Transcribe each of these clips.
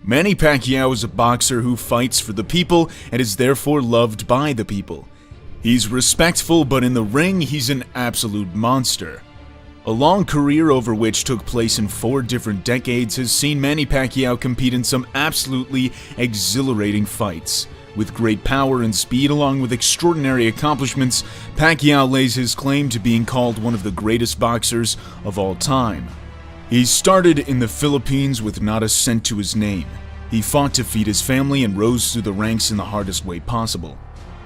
Manny Pacquiao is a boxer who fights for the people and is therefore loved by the people. He's respectful, but in the ring, he's an absolute monster. A long career over which took place in 4 different decades has seen Manny Pacquiao compete in some absolutely exhilarating fights. With great power and speed along with extraordinary accomplishments, Pacquiao lays his claim to being called one of the greatest boxers of all time. He started in the Philippines with not a cent to his name. He fought to feed his family and rose through the ranks in the hardest way possible.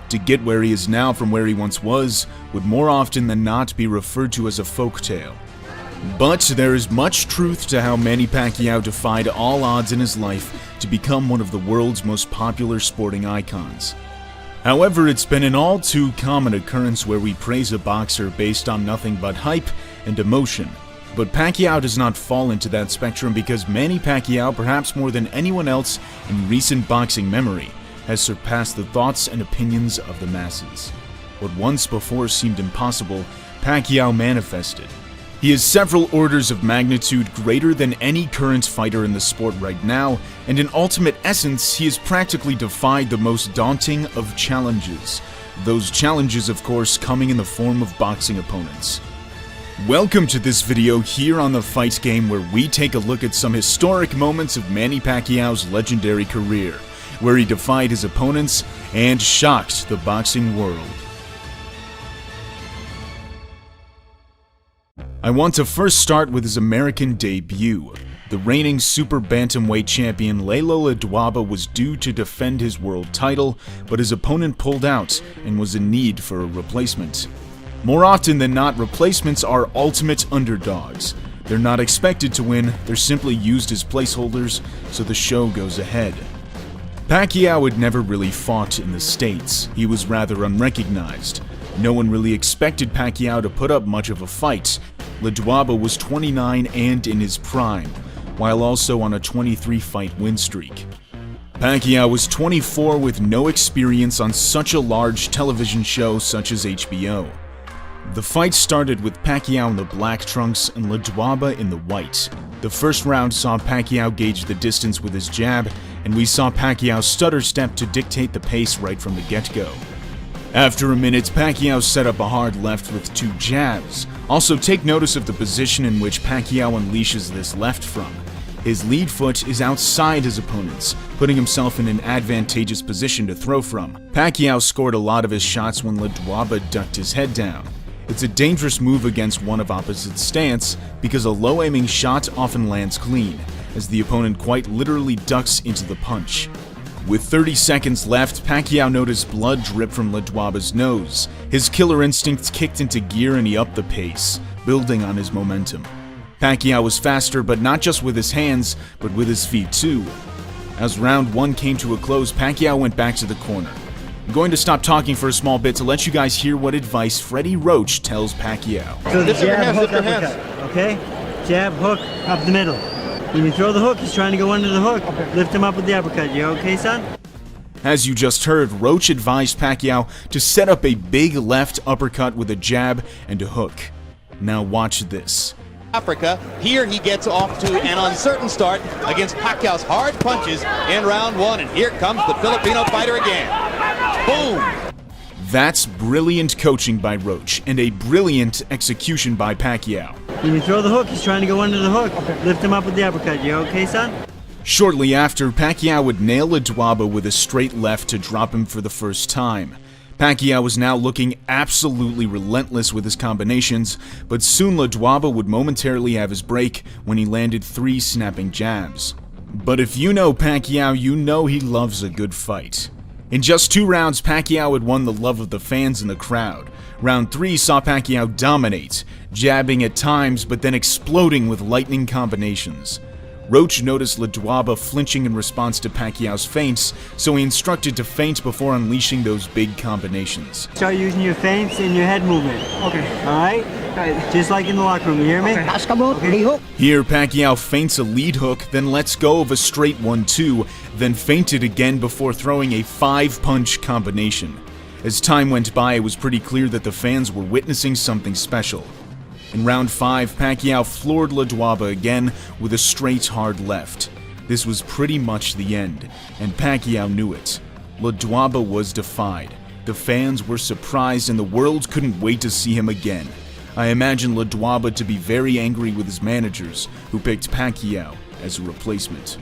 To get where he is now from where he once was would more often than not be referred to as a folktale. But there is much truth to how Manny Pacquiao defied all odds in his life to become one of the world's most popular sporting icons. However, it's been an all too common occurrence where we praise a boxer based on nothing but hype and emotion. But Pacquiao does not fall into that spectrum because Manny Pacquiao, perhaps more than anyone else in recent boxing memory, has surpassed the thoughts and opinions of the masses. What once before seemed impossible, Pacquiao manifested. He is several orders of magnitude greater than any current fighter in the sport right now, and in ultimate essence, he has practically defied the most daunting of challenges. Those challenges, of course, coming in the form of boxing opponents. Welcome to this video here on The Fight Game, where we take a look at some historic moments of Manny Pacquiao's legendary career, where he defied his opponents and shocked the boxing world. I want to first start with his American debut. The reigning super bantamweight champion Lelo Ledwaba was due to defend his world title, but his opponent pulled out and was in need for a replacement. More often than not, replacements are ultimate underdogs. They're not expected to win, they're simply used as placeholders, so the show goes ahead. Pacquiao had never really fought in the States. He was rather unrecognized. No one really expected Pacquiao to put up much of a fight. Ledwaba was 29 and in his prime, while also on a 23-fight win streak. Pacquiao was 24 with no experience on such a large television show such as HBO. The fight started with Pacquiao in the black trunks and Ledwaba in the white. The first round saw Pacquiao gauge the distance with his jab, and we saw Pacquiao stutter step to dictate the pace right from the get-go. After a minute, Pacquiao set up a hard left with 2 jabs. Also, take notice of the position in which Pacquiao unleashes this left from. His lead foot is outside his opponent's, putting himself in an advantageous position to throw from. Pacquiao scored a lot of his shots when Ledwaba ducked his head down. It's a dangerous move against one of opposite stance because a low-aiming shot often lands clean, as the opponent quite literally ducks into the punch. With 30 seconds left, Pacquiao noticed blood drip from Ledwaba's nose. His killer instincts kicked into gear and he upped the pace, building on his momentum. Pacquiao was faster, but not just with his hands, but with his feet too. As round 1 came to a close, Pacquiao went back to the corner. I'm going to stop talking for a small bit to let you guys hear what advice Freddie Roach tells Pacquiao. So the jab, hook, uppercut, okay? Jab, hook, up the middle. When you throw the hook, he's trying to go under the hook. Okay. Lift him up with the uppercut. You okay, son? As you just heard, Roach advised Pacquiao to set up a big left uppercut with a jab and a hook. Now watch this. Africa, here he gets off to an uncertain start against Pacquiao's hard punches in round 1, and here comes the Filipino fighter again. Boom! That's brilliant coaching by Roach, and a brilliant execution by Pacquiao. When you throw the hook, he's trying to go under the hook. Okay. Lift him up with the uppercut. You okay, son? Shortly after, Pacquiao would nail Ledwaba with a straight left to drop him for the first time. Pacquiao was now looking absolutely relentless with his combinations, but soon Ledwaba would momentarily have his break when he landed 3 snapping jabs. But if you know Pacquiao, you know he loves a good fight. In just 2 rounds, Pacquiao had won the love of the fans and the crowd. Round 3 saw Pacquiao dominate, jabbing at times but then exploding with lightning combinations. Roach noticed Ledwaba flinching in response to Pacquiao's feints, so he instructed to feint before unleashing those big combinations. Start using your feints and your head movement. Okay. Alright? Just like in the locker room, you hear me? Okay. Here, Pacquiao feints a lead hook, then lets go of a straight 1-2, then feinted again before throwing a 5-punch combination. As time went by, it was pretty clear that the fans were witnessing something special. In round 5, Pacquiao floored Ledwaba again with a straight hard left. This was pretty much the end, and Pacquiao knew it. Ledwaba was defied. The fans were surprised and the world couldn't wait to see him again. I imagine Ledwaba to be very angry with his managers, who picked Pacquiao as a replacement.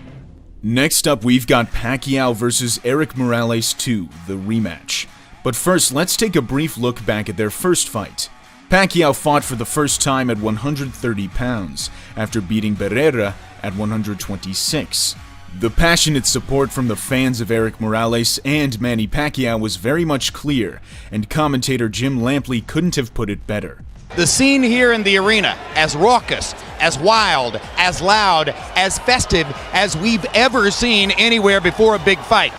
Next up, we've got Pacquiao versus Erik Morales 2, the rematch. But first, let's take a brief look back at their first fight. Pacquiao fought for the first time at 130 pounds, after beating Barrera at 126. The passionate support from the fans of Erik Morales and Manny Pacquiao was very much clear, and commentator Jim Lampley couldn't have put it better. The scene here in the arena, as raucous, as wild, as loud, as festive as we've ever seen anywhere before a big fight.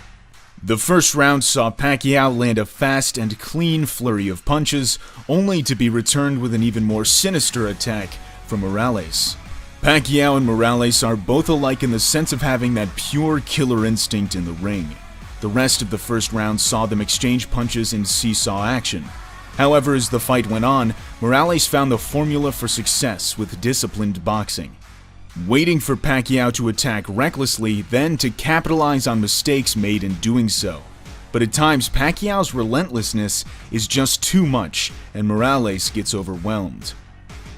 The first round saw Pacquiao land a fast and clean flurry of punches, only to be returned with an even more sinister attack from Morales. Pacquiao and Morales are both alike in the sense of having that pure killer instinct in the ring. The rest of the first round saw them exchange punches in seesaw action. However, as the fight went on, Morales found the formula for success with disciplined boxing. Waiting for Pacquiao to attack recklessly, then to capitalize on mistakes made in doing so. But at times, Pacquiao's relentlessness is just too much, and Morales gets overwhelmed.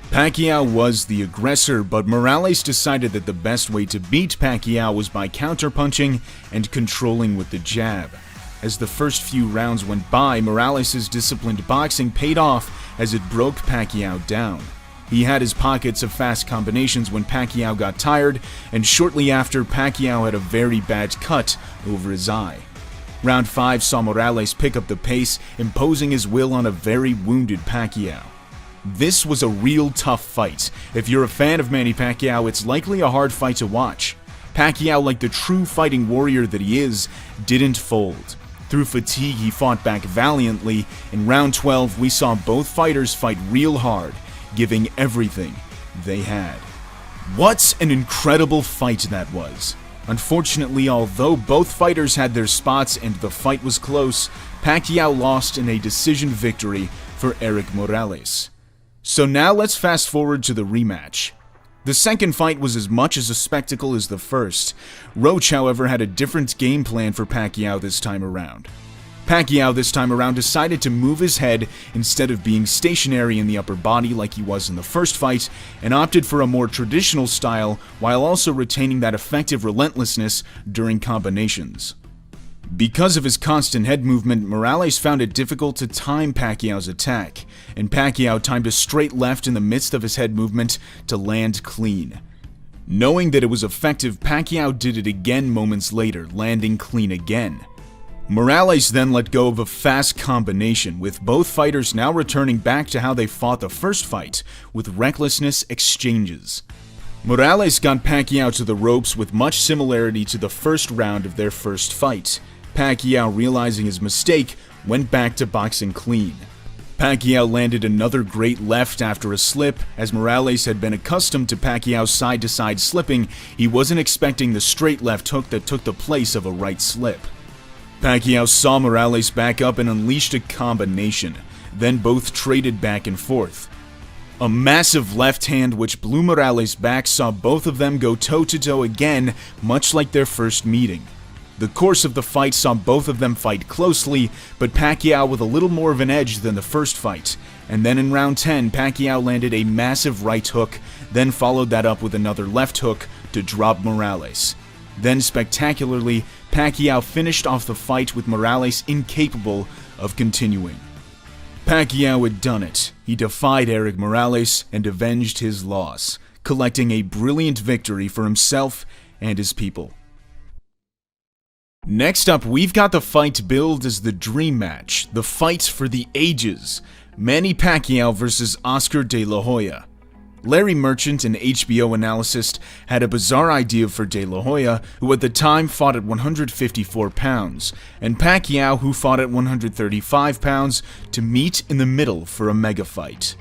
Pacquiao was the aggressor, but Morales decided that the best way to beat Pacquiao was by counterpunching and controlling with the jab. As the first few rounds went by, Morales' disciplined boxing paid off as it broke Pacquiao down. He had his pockets of fast combinations when Pacquiao got tired, and shortly after, Pacquiao had a very bad cut over his eye. Round 5 saw Morales pick up the pace, imposing his will on a very wounded Pacquiao. This was a real tough fight. If you're a fan of Manny Pacquiao, it's likely a hard fight to watch. Pacquiao, like the true fighting warrior that he is, didn't fold. Through fatigue, he fought back valiantly. In round 12, we saw both fighters fight real hard, giving everything they had. What an incredible fight that was. Unfortunately, although both fighters had their spots and the fight was close, Pacquiao lost in a decision victory for Erik Morales. So now let's fast forward to the rematch. The second fight was as much as a spectacle as the first. Roach, however, had a different game plan for Pacquiao this time around. Pacquiao this time around decided to move his head instead of being stationary in the upper body like he was in the first fight, and opted for a more traditional style while also retaining that effective relentlessness during combinations. Because of his constant head movement, Morales found it difficult to time Pacquiao's attack, and Pacquiao timed a straight left in the midst of his head movement to land clean. Knowing that it was effective, Pacquiao did it again moments later, landing clean again. Morales then let go of a fast combination, with both fighters now returning back to how they fought the first fight, with recklessness exchanges. Morales got Pacquiao to the ropes with much similarity to the first round of their first fight. Pacquiao, realizing his mistake, went back to boxing clean. Pacquiao landed another great left after a slip. As Morales had been accustomed to Pacquiao's side-to-side slipping, he wasn't expecting the straight left hook that took the place of a right slip. Pacquiao saw Morales back up and unleashed a combination. Then both traded back and forth. A massive left hand which blew Morales back saw both of them go toe-to-toe again, much like their first meeting. The course of the fight saw both of them fight closely, but Pacquiao with a little more of an edge than the first fight. And then in round 10, Pacquiao landed a massive right hook, then followed that up with another left hook to drop Morales. Then spectacularly, Pacquiao finished off the fight with Morales incapable of continuing. Pacquiao had done it. He defied Erik Morales and avenged his loss, collecting a brilliant victory for himself and his people. Next up, we've got the fight billed as the dream match, the fight for the ages, Manny Pacquiao versus Oscar De La Hoya. Larry Merchant, an HBO analyst, had a bizarre idea for De La Hoya, who at the time fought at 154 pounds, and Pacquiao, who fought at 135 pounds, to meet in the middle for a mega fight.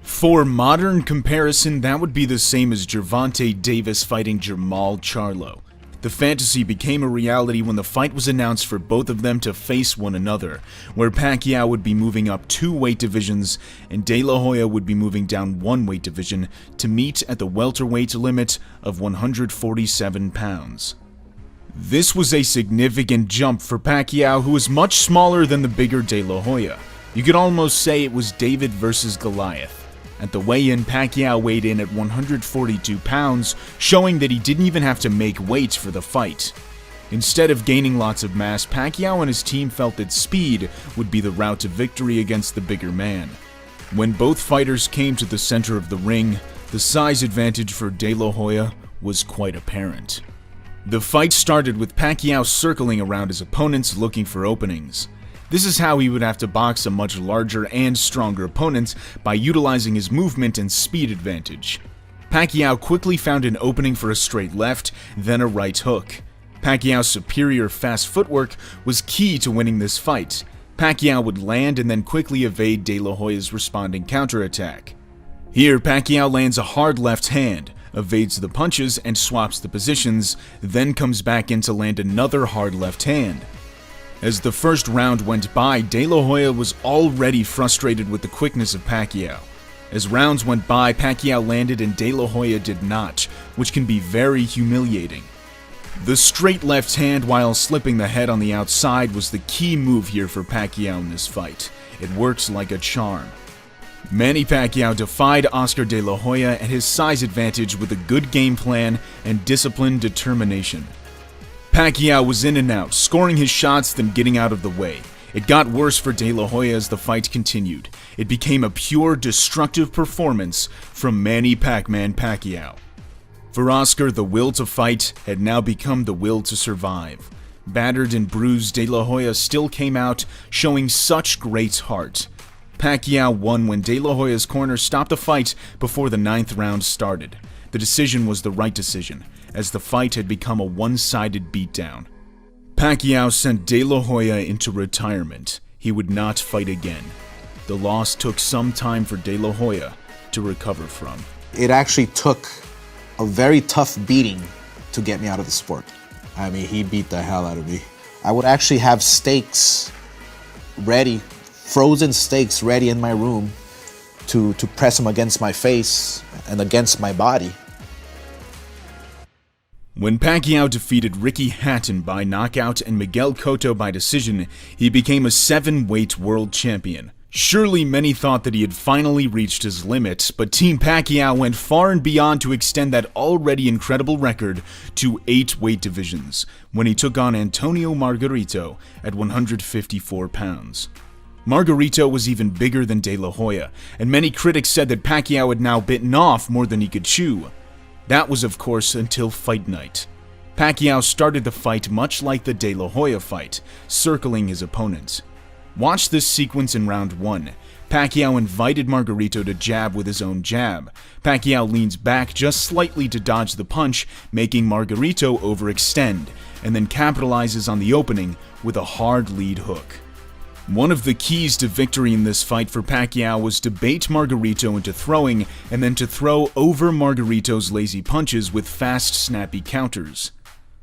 For modern comparison, that would be the same as Gervonta Davis fighting Jermall Charlo. The fantasy became a reality when the fight was announced for both of them to face one another, where Pacquiao would be moving up 2 weight divisions and De La Hoya would be moving down 1 weight division to meet at the welterweight limit of 147 pounds. This was a significant jump for Pacquiao, who was much smaller than the bigger De La Hoya. You could almost say it was David versus Goliath. At the weigh-in, Pacquiao weighed in at 142 pounds, showing that he didn't even have to make weight for the fight. Instead of gaining lots of mass, Pacquiao and his team felt that speed would be the route to victory against the bigger man. When both fighters came to the center of the ring, the size advantage for De La Hoya was quite apparent. The fight started with Pacquiao circling around his opponents looking for openings. This is how he would have to box a much larger and stronger opponent, by utilizing his movement and speed advantage. Pacquiao quickly found an opening for a straight left, then a right hook. Pacquiao's superior fast footwork was key to winning this fight. Pacquiao would land and then quickly evade De La Hoya's responding counterattack. Here, Pacquiao lands a hard left hand, evades the punches and swaps the positions, then comes back in to land another hard left hand. As the first round went by, De La Hoya was already frustrated with the quickness of Pacquiao. As rounds went by, Pacquiao landed and De La Hoya did not, which can be very humiliating. The straight left hand while slipping the head on the outside was the key move here for Pacquiao in this fight. It worked like a charm. Manny Pacquiao defied Oscar De La Hoya and his size advantage with a good game plan and disciplined determination. Pacquiao was in and out, scoring his shots then getting out of the way. It got worse for De La Hoya as the fight continued. It became a pure destructive performance from Manny Pacman Pacquiao. For Oscar, the will to fight had now become the will to survive. Battered and bruised, De La Hoya still came out, showing such great heart. Pacquiao won when De La Hoya's corner stopped the fight before the 9th round started. The decision was the right decision, as the fight had become a one-sided beatdown. Pacquiao sent De La Hoya into retirement. He would not fight again. The loss took some time for De La Hoya to recover from. It actually took a very tough beating to get me out of the sport. I mean, he beat the hell out of me. I would actually have steaks ready, frozen steaks ready in my room to press them against my face and against my body. When Pacquiao defeated Ricky Hatton by knockout and Miguel Cotto by decision, he became a 7-weight world champion. Surely many thought that he had finally reached his limit, but Team Pacquiao went far and beyond to extend that already incredible record to 8 weight divisions, when he took on Antonio Margarito at 154 pounds. Margarito was even bigger than De La Hoya, and many critics said that Pacquiao had now bitten off more than he could chew. That was, of course, until fight night. Pacquiao started the fight much like the De La Hoya fight, circling his opponent. Watch this sequence in round 1. Pacquiao invited Margarito to jab with his own jab. Pacquiao leans back just slightly to dodge the punch, making Margarito overextend, and then capitalizes on the opening with a hard lead hook. One of the keys to victory in this fight for Pacquiao was to bait Margarito into throwing and then to throw over Margarito's lazy punches with fast, snappy counters.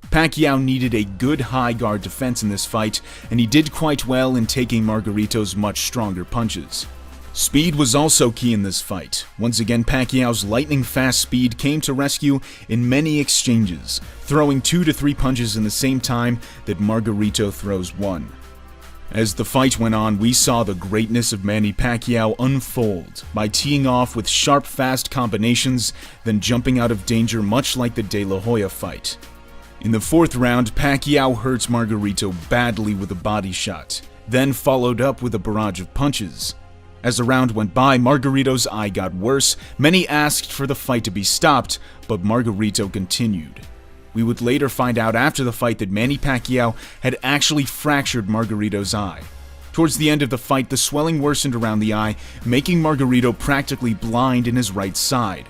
Pacquiao needed a good high guard defense in this fight, and he did quite well in taking Margarito's much stronger punches. Speed was also key in this fight. Once again, Pacquiao's lightning-fast speed came to rescue in many exchanges, throwing 2 to 3 punches in the same time that Margarito throws 1. As the fight went on, we saw the greatness of Manny Pacquiao unfold by teeing off with sharp, fast combinations, then jumping out of danger much like the De La Hoya fight. In the 4th round, Pacquiao hurts Margarito badly with a body shot, then followed up with a barrage of punches. As the round went by, Margarito's eye got worse. Many asked for the fight to be stopped, but Margarito continued. We would later find out after the fight that Manny Pacquiao had actually fractured Margarito's eye. Towards the end of the fight, the swelling worsened around the eye, making Margarito practically blind in his right side.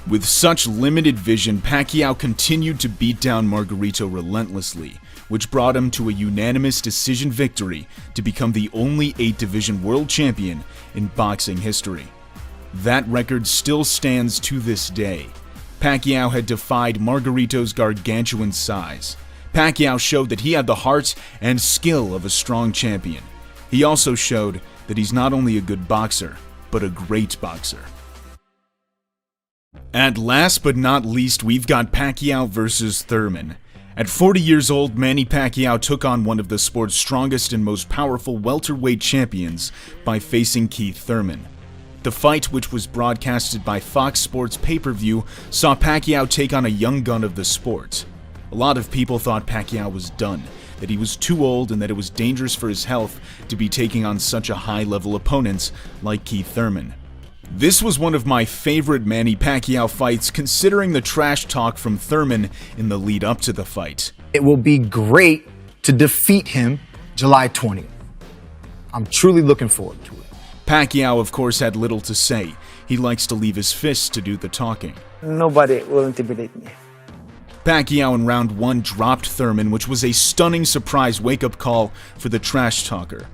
With such limited vision, Pacquiao continued to beat down Margarito relentlessly, which brought him to a unanimous decision victory to become the only 8-division world champion in boxing history. That record still stands to this day. Pacquiao had defied Margarito's gargantuan size. Pacquiao showed that he had the heart and skill of a strong champion. He also showed that he's not only a good boxer, but a great boxer. At last but not least, we've got Pacquiao versus Thurman. At 40 years old, Manny Pacquiao took on one of the sport's strongest and most powerful welterweight champions by facing Keith Thurman. The fight, which was broadcasted by Fox Sports pay-per-view, saw Pacquiao take on a young gun of the sport. A lot of people thought Pacquiao was done, that he was too old and that it was dangerous for his health to be taking on such a high-level opponent like Keith Thurman. This was one of my favorite Manny Pacquiao fights, considering the trash talk from Thurman in the lead up to the fight. It will be great to defeat him July 20th. I'm truly looking forward to it. Pacquiao, of course, had little to say. He likes to leave his fists to do the talking. Nobody will intimidate me. Pacquiao in round 1 dropped Thurman, which was a stunning surprise wake-up call for the trash talker.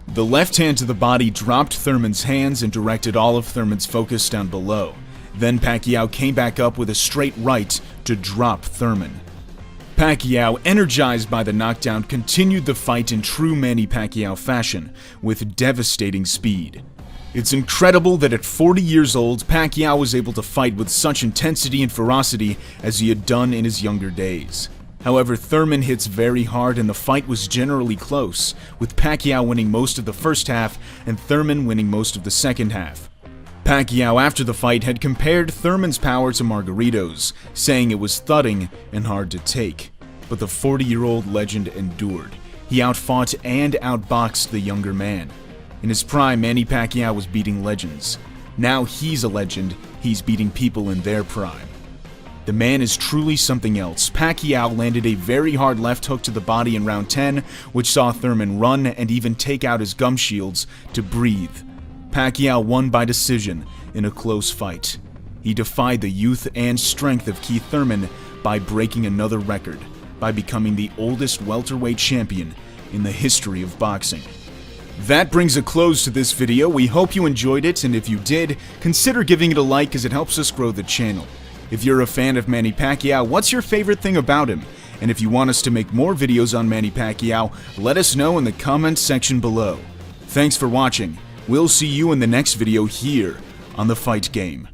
The left hand to the body dropped Thurman's hands and directed all of Thurman's focus down below. Then Pacquiao came back up with a straight right to drop Thurman. Pacquiao, energized by the knockdown, continued the fight in true Manny Pacquiao fashion, with devastating speed. It's incredible that at 40 years old, Pacquiao was able to fight with such intensity and ferocity as he had done in his younger days. However, Thurman hits very hard and the fight was generally close, with Pacquiao winning most of the first half and Thurman winning most of the second half. Pacquiao, after the fight, had compared Thurman's power to Margarito's, saying it was thudding and hard to take. But the 40-year-old legend endured. He outfought and outboxed the younger man. In his prime, Manny Pacquiao was beating legends. Now he's a legend, he's beating people in their prime. The man is truly something else. Pacquiao landed a very hard left hook to the body in round 10, which saw Thurman run and even take out his gum shields to breathe. Pacquiao won by decision in a close fight. He defied the youth and strength of Keith Thurman by breaking another record, by becoming the oldest welterweight champion in the history of boxing. That brings a close to this video. We hope you enjoyed it, and if you did, consider giving it a like as it helps us grow the channel. If you're a fan of Manny Pacquiao, what's your favorite thing about him? And if you want us to make more videos on Manny Pacquiao, let us know in the comments section below. Thanks for watching. We'll see you in the next video here on The Fight Game.